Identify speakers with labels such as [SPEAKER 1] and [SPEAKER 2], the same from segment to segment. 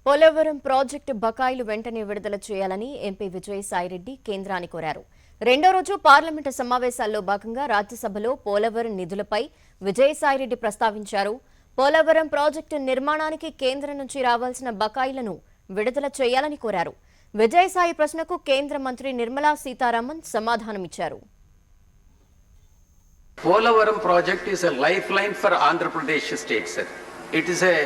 [SPEAKER 1] Polavaram project బకాయిలు వెంటనే విడుదల చేయాలని ఎంపీ విజయసాయిరెడ్డి కేంద్రాన్ని కోరారు. రెండో రోజు పార్లమెంటు సమావేశాల్లో భాగంగా రాజ్యసభలో పోలవరం నిధులపై విజయసాయిరెడ్డి ప్రస్తావించారు. పోలవరం ప్రాజెక్టు నిర్మాణానికి కేంద్రం నుంచి రావాల్సిన బకాయిలను విడుదల చేయాలని కోరారు. విజయసాయి ప్రశ్నకు కేంద్ర మంత్రి Nirmala Sitharaman సమాధానమిచ్చారు.
[SPEAKER 2] Polavaram project is a lifeline for Andhra Pradesh state, sir. It is a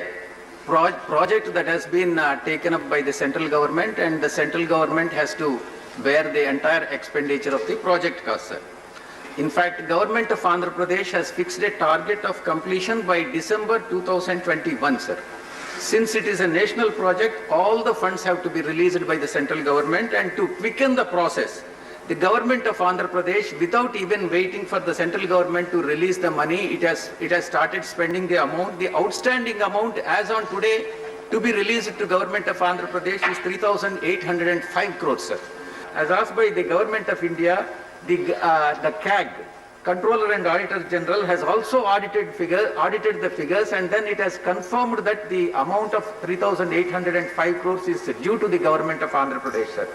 [SPEAKER 2] project that has been taken up by the central government, and the central government has to bear the entire expenditure of the project cost, sir. In fact, government of Andhra Pradesh has fixed a target of completion by December 2021, sir. Since it is a national project, all the funds have to be released by the central government, and to quicken the process, the government of Andhra Pradesh, without even waiting for the central government to release the money, it has started spending the amount. The outstanding amount as on today to be released to government of Andhra Pradesh is 3,805 crores, sir. As asked by the government of India, the CAG, Controller and Auditor General, has also audited the figures, and then it has confirmed that the amount of 3,805 crores is due to the government of Andhra Pradesh, sir.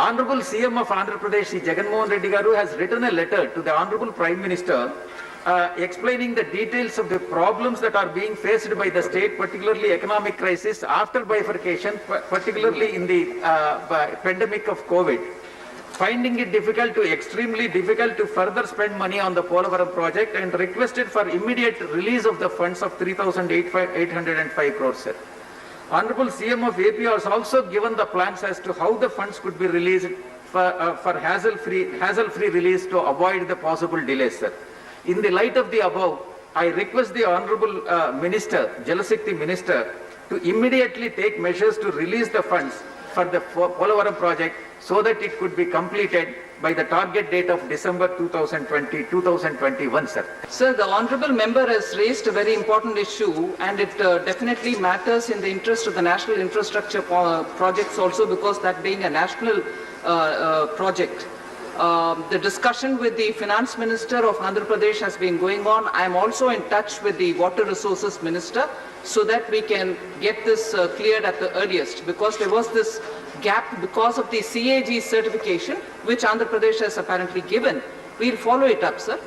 [SPEAKER 2] Honorable CM of Andhra Pradesh, Jagan Mohan Reddy Garu, has written a letter to the Honorable Prime Minister explaining the details of the problems that are being faced by the state, particularly economic crisis after bifurcation, particularly in the pandemic of COVID. Finding it extremely difficult to further spend money on the Polavaram project, and requested for immediate release of the funds of 3,805 crores, sir. Honorable CM of AP has also given the plans as to how the funds could be released for hassle-free release to avoid the possible delays, sir. In the light of the above, I request the Honorable Minister, Jalashakti Minister, to immediately take measures to release the funds for the Polavaram project so that it could be completed by the target date of December 2021, sir.
[SPEAKER 3] Sir, the honourable member has raised a very important issue, and it definitely matters in the interest of the national infrastructure projects also, because that being a national project. The discussion with the finance minister of Andhra Pradesh has been going on. I am also in touch with the water resources minister so that we can get this cleared at the earliest, because there was this gap because of the CAG certification which Andhra Pradesh has apparently given. We'll follow it up, sir.